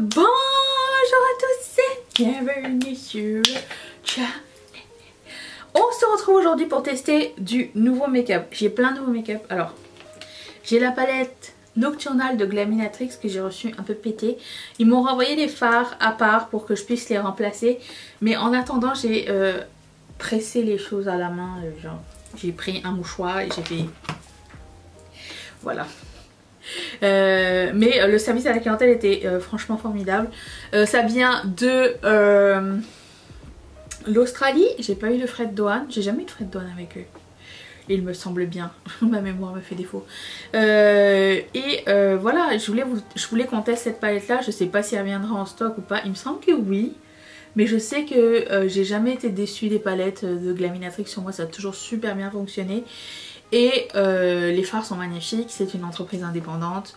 Bonjour à tous et bienvenue sur le channel. On se retrouve aujourd'hui pour tester du nouveau make-up. J'ai plein de nouveaux make-up. Alors, j'ai la palette nocturnale de Glaminatrix que j'ai reçue un peu pétée. Ils m'ont renvoyé des fards à part pour que je puisse les remplacer. Mais en attendant, j'ai pressé les choses à la main. Genre, j'ai pris un mouchoir et j'ai fait... Voilà. Mais le service à la clientèle était franchement formidable. Ça vient de l'Australie. J'ai pas eu de frais de douane. J'ai jamais eu de frais de douane avec eux. Il me semble bien. Ma mémoire me fait défaut. Voilà, je voulais qu'on teste cette palette là. Je sais pas si elle reviendra en stock ou pas. Il me semble que oui. Mais je sais que j'ai jamais été déçue des palettes de Glaminatrix. Sur moi ça a toujours super bien fonctionné. Et les fards sont magnifiques, c'est une entreprise indépendante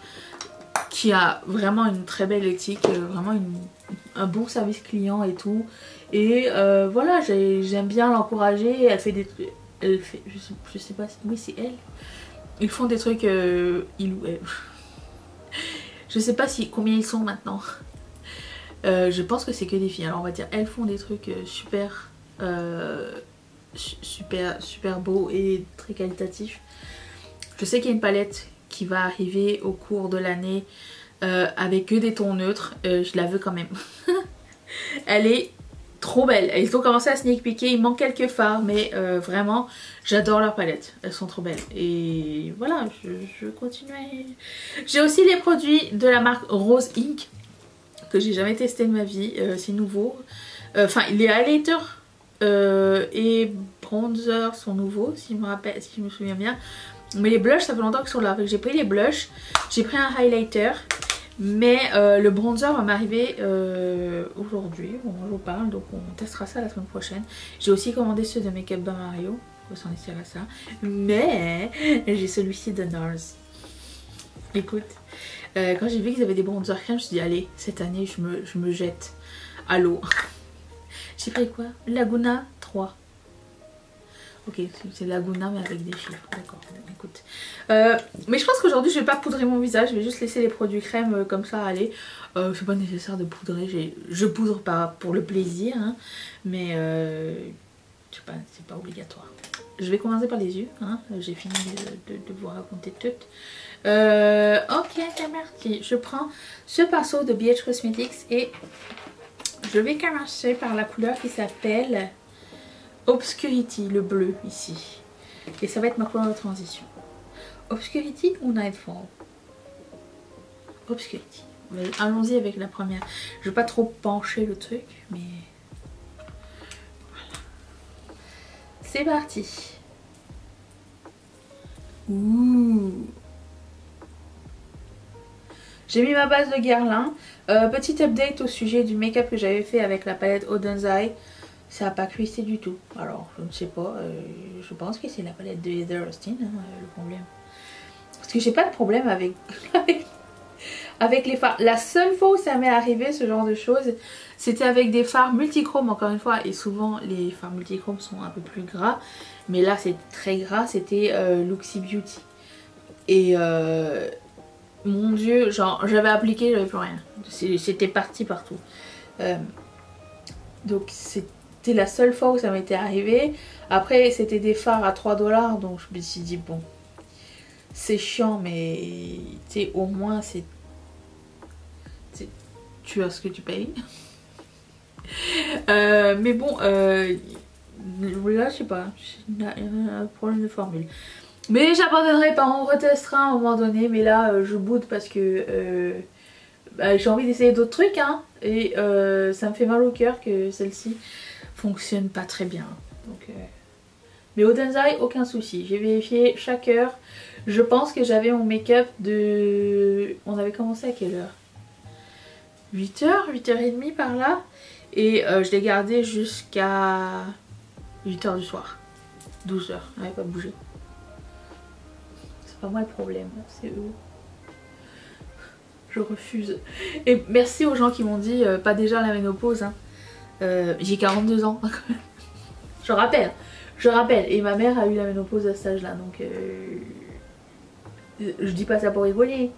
qui a vraiment une très belle éthique, vraiment un bon service client et tout. Et voilà, j'aime bien l'encourager, elle fait des trucs, je sais pas, oui c'est elle. Ils font des trucs, ils ou elle. Je sais pas combien ils sont maintenant. Je pense que c'est que des filles, alors on va dire elles font des trucs super beau et très qualitatif. Je sais qu'il y a une palette qui va arriver au cours de l'année avec que des tons neutres. Je la veux quand même. Elle est trop belle. Ils ont commencé à sneak peeker. Il manque quelques fards, mais vraiment j'adore leurs palettes. Elles sont trop belles. Et voilà, je continue. J'ai aussi les produits de la marque Rose Inc que j'ai jamais testé de ma vie. C'est nouveau. Enfin, les highlighters et bronzer sont nouveaux si je me souviens bien, mais les blushs ça fait longtemps qu'ils sont là. J'ai pris les blushs, j'ai pris un highlighter, mais le bronzer va m'arriver aujourd'hui, bon, je vous parle, donc on testera ça la semaine prochaine. J'ai aussi commandé ceux de Make Up by Mario, on va s'en laisser à ça, mais j'ai celui-ci de NARS. Écoute, quand j'ai vu qu'ils avaient des bronzer crème, je me suis dit allez, cette année je me jette à l'eau. J'ai pris quoi? Laguna 3. Ok, c'est Laguna mais avec des chiffres. D'accord, écoute. Mais je pense qu'aujourd'hui je vais pas poudrer mon visage. Je vais juste laisser les produits crème comme ça aller. C'est pas nécessaire de poudrer. Je poudre pas pour le plaisir. Hein, mais je sais pas, c'est pas obligatoire. Je vais commencer par les yeux. Hein, j'ai fini de vous raconter tout. Ok, c'est parti. Je prends ce pinceau de BH Cosmetics et... je vais commencer par la couleur qui s'appelle Obscurity, le bleu ici. Et ça va être ma couleur de transition. Obscurity ou Nightfall? Obscurity. Allons-y avec la première. Je vais pas trop pencher le truc, mais... voilà. C'est parti. Ouh. J'ai mis ma base de Guerlain. Petit update au sujet du make-up que j'avais fait avec la palette Oden's Eye. Ça n'a pas cuissé du tout. Alors, je ne sais pas. Je pense que c'est la palette de Heather Austin, hein, le problème. Parce que j'ai pas de problème avec les fards. La seule fois où ça m'est arrivé ce genre de choses, c'était avec des fards multichromes, encore une fois. Et souvent, les fards multichromes sont un peu plus gras. Mais là, c'est très gras. C'était Luxie Beauty. Et... mon dieu, genre j'avais appliqué, j'avais plus rien. C'était parti partout. Donc c'était la seule fois où ça m'était arrivé. Après c'était des fards à 3 $, donc je me suis dit bon, c'est chiant mais tu sais au moins tu as ce que tu payes. Mais bon, là je sais pas, j'ai un problème de formule. Mais j'abandonnerai pas, on retestera à un moment donné. Mais là je boude parce que j'ai envie d'essayer d'autres trucs hein, et ça me fait mal au cœur que celle-ci fonctionne pas très bien. Donc, mais Oden's Eye, aucun souci. J'ai vérifié chaque heure. Je pense que j'avais mon make-up de... on avait commencé à quelle heure? 8h, 8h30 par là. Et je l'ai gardé jusqu'à 8h du soir. 12h, elle n'avait pas bougé. C'est pas moi le problème, c'est eux. Je refuse. Et merci aux gens qui m'ont dit pas déjà la ménopause. Hein. J'ai 42 ans. Je rappelle. Et ma mère a eu la ménopause à cet âge-là. Donc je dis pas ça pour rigoler.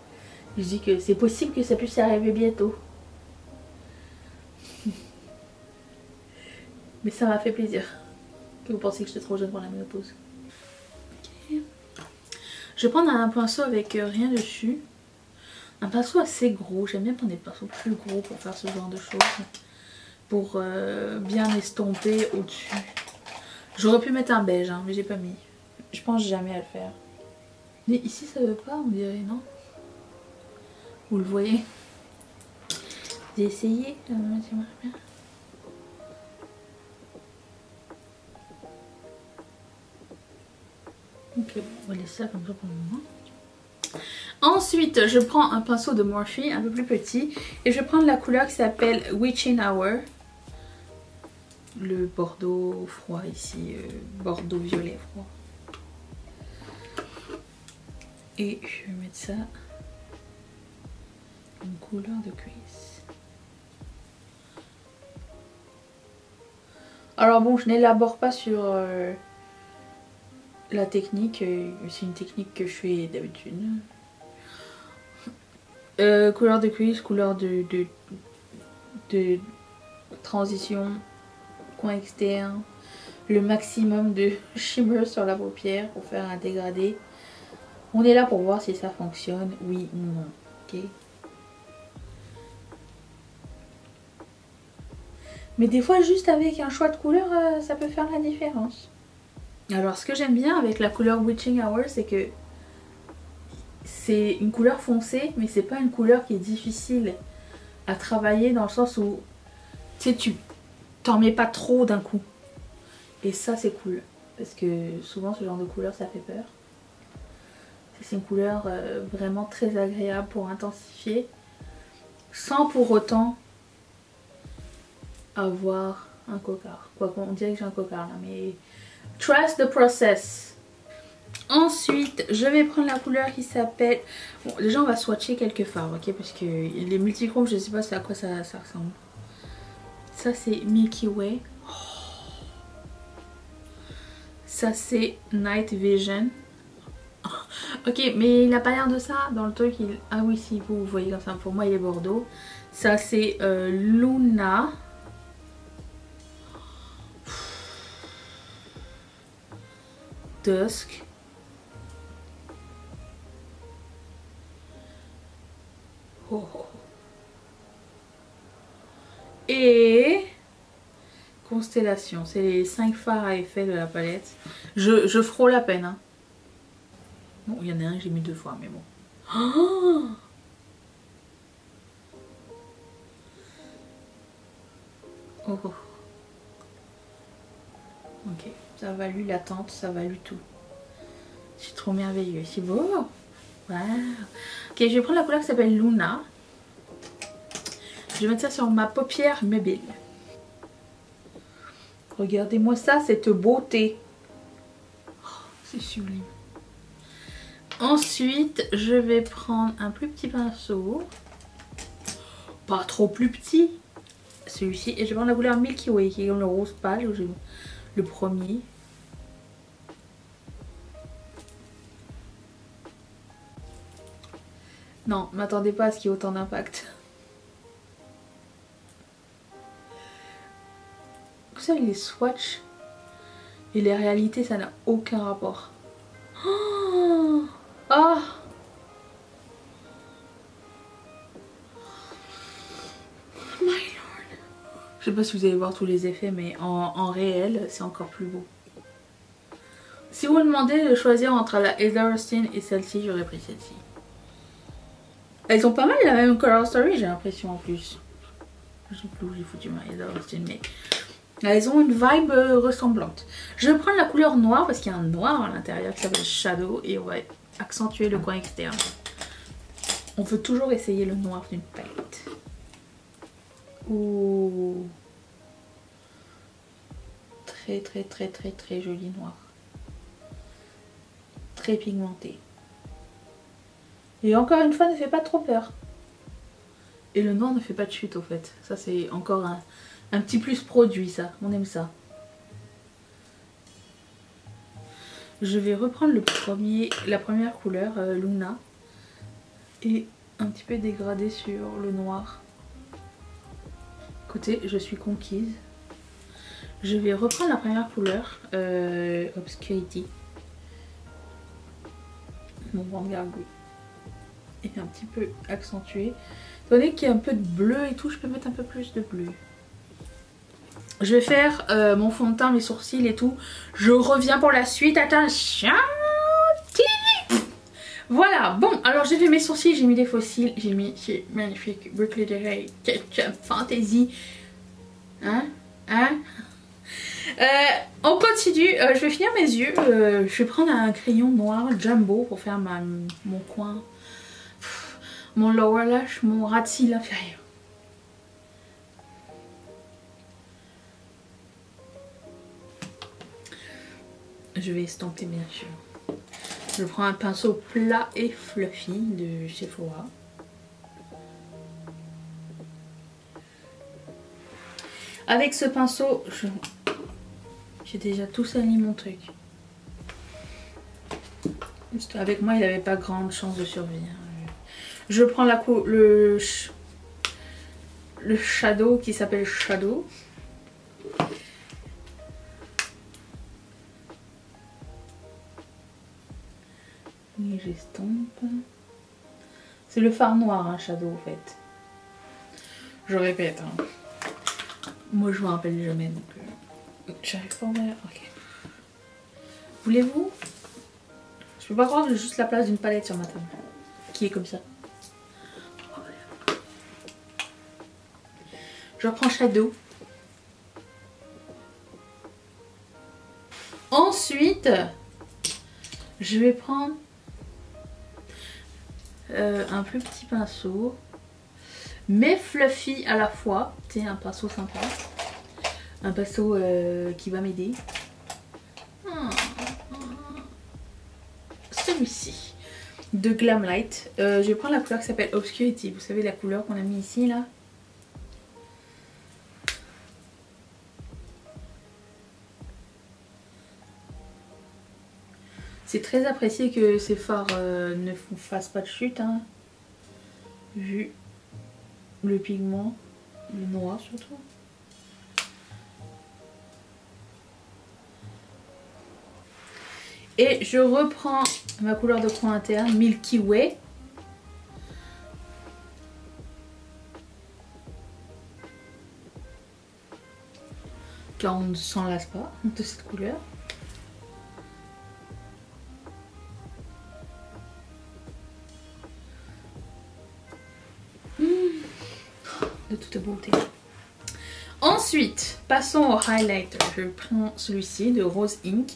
Je dis que c'est possible que ça puisse arriver bientôt. Mais ça m'a fait plaisir que vous pensiez que j'étais trop jeune pour la ménopause. Okay. Je vais prendre un pinceau avec rien dessus. Un pinceau assez gros. J'aime bien prendre des pinceaux plus gros pour faire ce genre de choses. Pour bien estomper au-dessus. J'aurais pu mettre un beige, hein, mais j'ai pas mis. Je pense jamais à le faire. Mais ici ça veut pas, on dirait, non? Vous le voyez? J'ai essayé. J'aimerais bien. Ok, bon, on va laisser ça comme ça pour le moment. Ensuite, je prends un pinceau de Morphe, un peu plus petit. Et je vais prendre la couleur qui s'appelle Witching Hour. Le bordeaux froid ici, bordeaux violet froid. Et je vais mettre ça une couleur de cuisse. Alors bon, je n'élabore pas sur la technique, c'est une technique que je fais d'habitude. Couleur de cuisse, couleur de transition, coin externe, le maximum de shimmer sur la paupière pour faire un dégradé. On est là pour voir si ça fonctionne, oui ou non, ok? Mais des fois, juste avec un choix de couleur, ça peut faire la différence. Alors, ce que j'aime bien avec la couleur Witching Hour, c'est que c'est une couleur foncée, mais c'est pas une couleur qui est difficile à travailler dans le sens où, tu sais, tu t'en mets pas trop d'un coup. Et ça, c'est cool. Parce que souvent, ce genre de couleur, ça fait peur. C'est une couleur vraiment très agréable pour intensifier, sans pour autant avoir un cocard. Quoi qu'on dirait que j'ai un cocard là, mais trust the process. Ensuite, je vais prendre la couleur qui s'appelle... Bon, déjà, on va swatcher quelques farbes, ok? Parce que les multichromes, je sais pas à quoi ça ressemble. Ça, c'est Milky Way. Oh. Ça, c'est Night Vision. Ok, mais il n'a pas l'air de ça dans le truc. Ah oui, si, vous voyez comme ça. Pour moi, il est bordeaux. Ça, c'est Luna. Dusk. Oh. Et Constellation. C'est les 5 fards à effet de la palette. Je frôle à peine. Hein. Bon, il y en a un que j'ai mis 2 fois, mais bon. Oh, oh. Ok, ça a valu l'attente, ça a valu tout. C'est trop merveilleux, c'est beau. Wow. Ok, je vais prendre la couleur qui s'appelle Luna. Je vais mettre ça sur ma paupière mobile. Regardez-moi ça, cette beauté. Oh, c'est sublime. Ensuite, je vais prendre un plus petit pinceau. Pas trop plus petit. Celui-ci. Et je vais prendre la couleur Milky Way, qui est comme le rose pâle. Le premier. Non, m'attendez pas à ce qu'il y ait autant d'impact. Vous savez, les swatchs et les réalités, ça n'a aucun rapport. Oh, oh. My lord. Je sais pas si vous allez voir tous les effets, mais en réel, c'est encore plus beau. Si vous me demandez de choisir entre la Heather Austin et celle-ci, j'aurais pris celle-ci. Elles ont pas mal la même color story, j'ai l'impression en plus. Je sais plus où j'ai foutu ma Heather Austin, mais elles ont une vibe ressemblante. Je vais prendre la couleur noire parce qu'il y a un noir à l'intérieur qui s'appelle Shadow et on va accentuer le coin externe. On veut toujours essayer le noir d'une palette. Ouh. Très très très très très joli noir. Très pigmenté. Et encore une fois, ne fait pas trop peur. Et le noir ne fait pas de chute au fait. Ça c'est encore un petit plus produit ça. On aime ça. Je vais reprendre la première couleur, Luna. Et un petit peu dégrader sur le noir. Écoutez, je suis conquise. Je vais reprendre la première couleur, Obscurity. Mon Vanguard est un petit peu accentué. Étant donné qu'il y a un peu de bleu et tout, je peux mettre un peu plus de bleu. Je vais faire mon fond de teint, mes sourcils et tout. Je reviens pour la suite. Attention. Voilà, bon, alors j'ai fait mes sourcils, j'ai mis des faux cils, j'ai mis ces magnifiques boucles d'oreilles Ketchup Fantasy. Hein? On continue, je vais finir mes yeux. Je vais prendre un crayon noir Jumbo pour faire mon coin, mon lower lash, mon ras de cils inférieur. Je vais estomper bien sûr. Je prends un pinceau plat et fluffy de Sephora. Avec ce pinceau, j'ai déjà tout sali mon truc. Juste avec moi, il n'avait pas grande chance de survie. Je prends le shadow qui s'appelle Shadow. Et j'estompe. C'est le fard noir, hein, Shadow, en fait. Je répète. Hein. Moi, je me rappelle jamais, donc... j'arrive pas à voir. Ok. Voulez-vous? Je peux pas croire que j'ai juste la place d'une palette sur ma table. Qui est comme ça. Je reprends Shadow. Ensuite, je vais prendre... un plus petit pinceau, mais fluffy à la fois. C'est un pinceau sympa, un pinceau qui va m'aider. Celui-ci de Glamlight. Je vais prendre la couleur qui s'appelle Obscurity. Vous savez la couleur qu'on a mis ici là. C'est très apprécié que ces fards ne fassent pas de chute, hein, vu le pigment, le noir surtout. Et je reprends ma couleur de coin interne, Milky Way. Car on ne s'en lasse pas de cette couleur. De toute beauté. Ensuite, passons au highlighter. Je prends celui-ci de Rose Ink.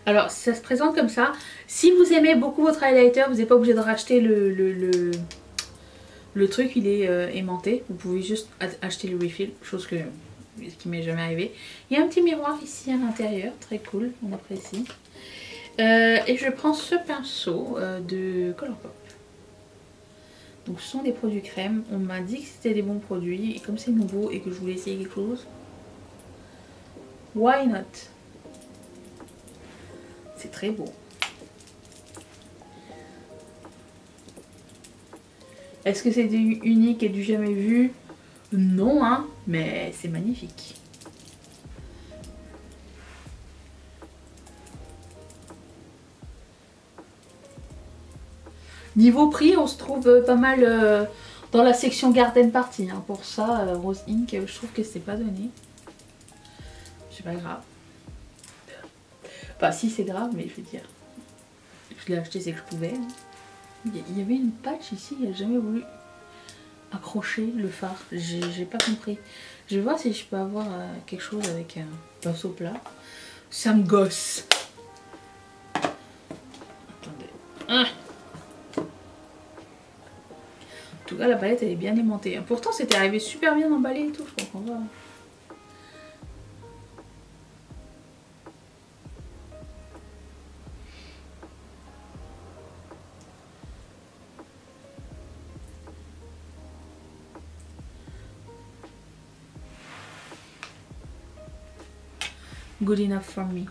Alors, ça se présente comme ça. Si vous aimez beaucoup votre highlighter, vous n'êtes pas obligé de racheter le truc, il est aimanté. Vous pouvez juste acheter le refill, chose qui m'est jamais arrivé. Il y a un petit miroir ici à l'intérieur, très cool, on apprécie. Et je prends ce pinceau de Colourpop. Donc ce sont des produits crème. On m'a dit que c'était des bons produits. Et comme c'est nouveau et que je voulais essayer quelque chose, why not? C'est très beau. Est-ce que c'est du unique et du jamais vu? Non, hein, mais c'est magnifique. Niveau prix, on se trouve pas mal dans la section Garden Party. Hein. Pour ça, Rose Ink, je trouve que c'est pas donné. C'est pas grave. Enfin, si c'est grave, mais je veux dire, je l'ai acheté, c'est que je pouvais. Hein. Il y avait une patch ici, il n'a jamais voulu accrocher le phare. J'ai pas compris. Je vais voir si je peux avoir quelque chose avec un pinceau plat. Ça me gosse. Attendez. Ah. En tout cas, la palette elle est bien aimantée. Pourtant, c'était arrivé super bien emballé et tout. Je comprends pas. Good enough for me.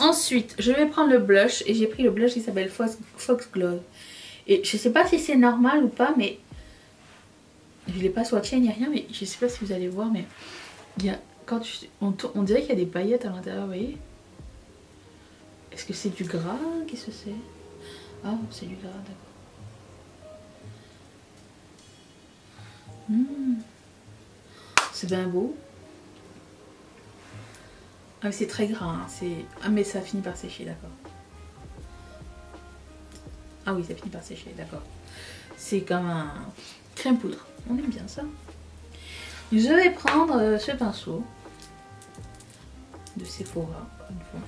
Ensuite, je vais prendre le blush. Et j'ai pris le blush qui s'appelle Foxglove. Et je sais pas si c'est normal ou pas, mais je l'ai pas swatché ni rien, mais je sais pas si vous allez voir, mais il y a quand on dirait qu'il y a des paillettes à l'intérieur, vous voyez? Est-ce que c'est du gras? Qu'est-ce que c'est? Ah, c'est du gras, d'accord. C'est bien beau. Ah, mais c'est très gras, hein. Ah, mais ça finit par sécher, d'accord. Ah oui, ça finit par sécher, d'accord. C'est comme un crème poudre. On aime bien ça. Je vais prendre ce pinceau de Sephora, une fois.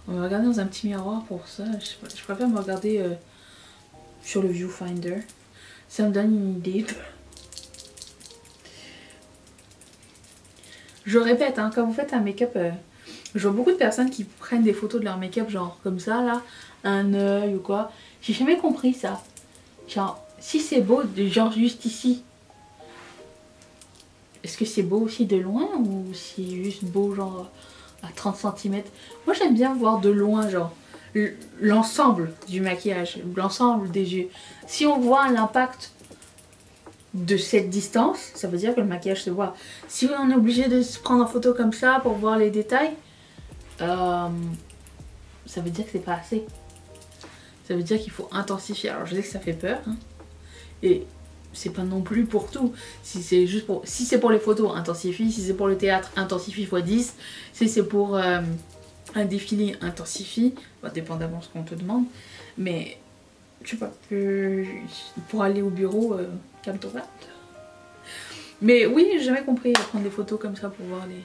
On va regarder dans un petit miroir pour ça. Je préfère me regarder sur le viewfinder. Ça me donne une idée. Je répète, hein, quand vous faites un make-up, je vois beaucoup de personnes qui prennent des photos de leur make-up genre comme ça là, un œil ou quoi. J'ai jamais compris ça. Genre, si c'est beau, genre juste ici, est-ce que c'est beau aussi de loin ou c'est juste beau genre à 30 cm? Moi j'aime bien voir de loin genre l'ensemble du maquillage, l'ensemble des yeux. Si on voit l'impact de cette distance, ça veut dire que le maquillage se voit. Si on est obligé de se prendre en photo comme ça pour voir les détails, ça veut dire que c'est pas assez. Ça veut dire qu'il faut intensifier. Alors je sais que ça fait peur, hein, et c'est pas non plus pour tout. Si c'est juste pour, si c'est pour les photos, intensifie. Si c'est pour le théâtre, intensifie x 10. Si c'est pour un défilé, intensifie. Bah, dépendamment de ce qu'on te demande. Mais je sais pas, pour aller au bureau, calme-toi. Mais oui, j'ai jamais compris à prendre des photos comme ça pour voir les...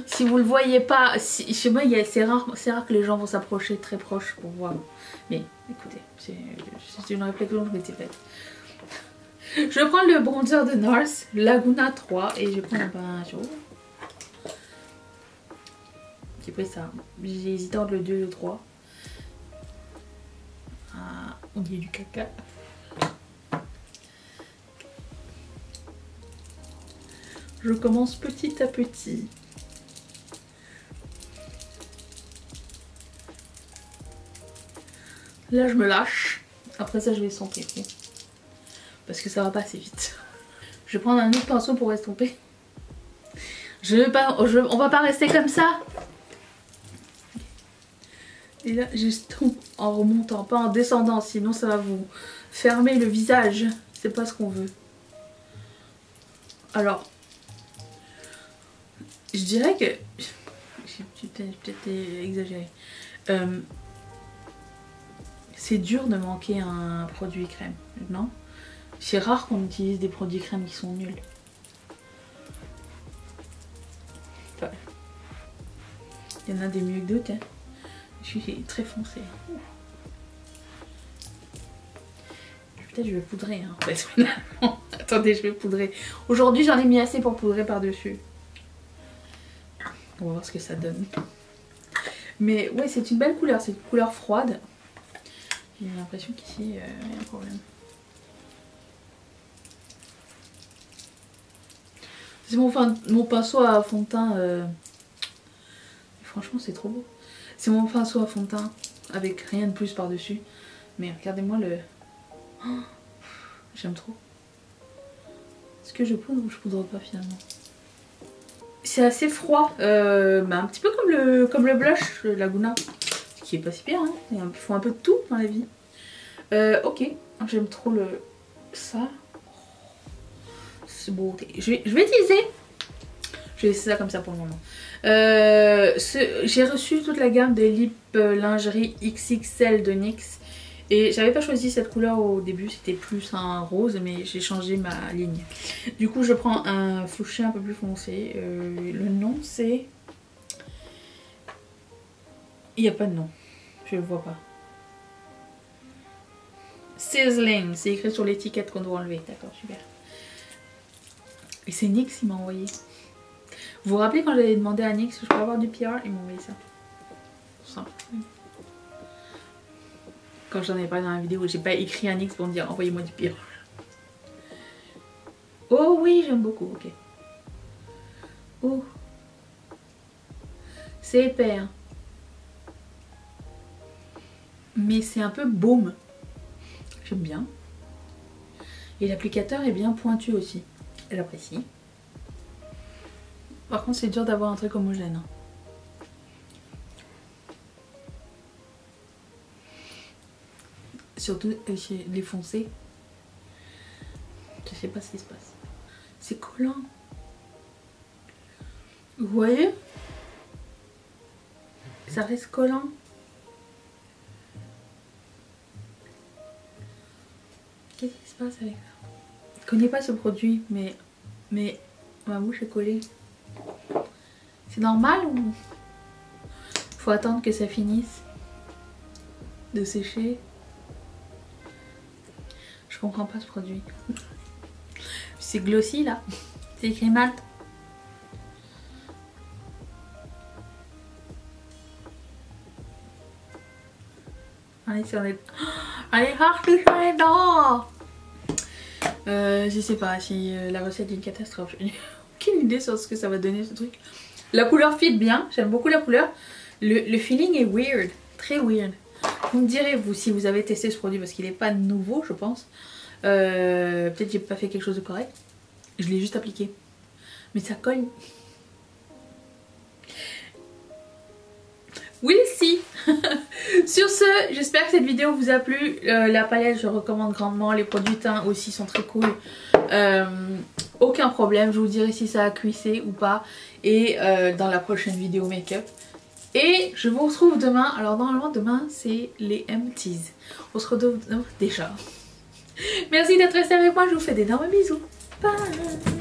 Si vous le voyez pas, chez moi c'est rare que les gens vont s'approcher très proche pour voir. Mais écoutez, c'est une réflexion que je m'étais faite. Je vais prendre le bronzer de NARS, Laguna 3, et je vais prendre un pinceau. J'ai pris ça. J'ai hésité entre le 2 et le 3. Ah, on dit du caca. Je commence petit à petit. Là, je me lâche. Après ça, je vais estomper. Parce que ça va pas assez vite. Je vais prendre un autre pinceau pour estomper. On va pas rester comme ça. Et là, j'estompe en remontant, pas en descendant. Sinon, ça va vous fermer le visage. C'est pas ce qu'on veut. Alors, je dirais que... J'ai peut-être exagéré. C'est dur de manquer un produit crème, non? C'est rare qu'on utilise des produits crème qui sont nuls. Enfin, il y en a des mieux que d'autres. Hein. Je suis très foncée. Peut-être je vais poudrer. Hein, en fait. Attendez, je vais poudrer. Aujourd'hui, j'en ai mis assez pour poudrer par-dessus. On va voir ce que ça donne. Mais ouais, c'est une belle couleur. C'est une couleur froide. J'ai l'impression qu'ici, il y a un problème. C'est mon pinceau à fond de teint. Franchement, c'est trop beau. C'est mon pinceau à fond de teint avec rien de plus par-dessus. Mais regardez-moi le... Oh, j'aime trop. Est-ce que je poudre ou je poudre pas finalement? C'est assez froid. Bah, un petit peu comme le blush Laguna. Ce qui est pas si bien. Hein. Il faut un peu de tout dans la vie. Ok. J'aime trop ça. C'est beau. Je vais utiliser. Je vais laisser ça comme ça pour le moment. J'ai reçu toute la gamme des lip lingerie XXL de NYX. Et j'avais pas choisi cette couleur au début, c'était plus un rose, mais j'ai changé ma ligne. Du coup, je prends un fuchsia un peu plus foncé. Le nom, c'est... Il n'y a pas de nom. Je le vois pas. Sizzling, c'est écrit sur l'étiquette qu'on doit enlever. D'accord, super. Et c'est NYX qui m'a envoyé. Vous vous rappelez quand j'avais demandé à NYX si je peux avoir du PR? Ils m'ont envoyé ça. Simple. Quand j'en ai parlé dans la vidéo, j'ai pas écrit à NYX pour me dire envoyez-moi du PR. Oh oui, j'aime beaucoup, ok. Oh. C'est épais. Hein. mais c'est un peu baume. J'aime bien. Et l'applicateur est bien pointu aussi. J'apprécie. Par contre c'est dur d'avoir un truc homogène. Surtout chez les foncés. Je sais pas ce qui se passe. C'est collant. Vous voyez? Ça reste collant. Qu'est-ce qui se passe avec ça? Je connais pas ce produit, mais ma bouche est collée. C'est normal ou faut attendre que ça finisse de sécher? Je comprends pas ce produit. C'est glossy là. C'est écrit malt. Allez sur les... Allez rafler sur les dents. Je sais pas si la recette est une catastrophe. J'ai aucune idée sur ce que ça va donner ce truc. La couleur fit bien. J'aime beaucoup la couleur. Le feeling est weird. Très weird. Vous me direz vous si vous avez testé ce produit parce qu'il n'est pas nouveau je pense. Peut-être j'ai pas fait quelque chose de correct. Je l'ai juste appliqué. Mais ça colle. We'll see. Sur ce, j'espère que cette vidéo vous a plu. La palette je recommande grandement. Les produits teints aussi sont très cool. Aucun problème. Je vous dirai si ça a cuissé ou pas. Et dans la prochaine vidéo make-up. Et je vous retrouve demain. Alors normalement demain c'est les empties. On se retrouve déjà. Merci d'être resté avec moi. Je vous fais d'énormes bisous. Bye.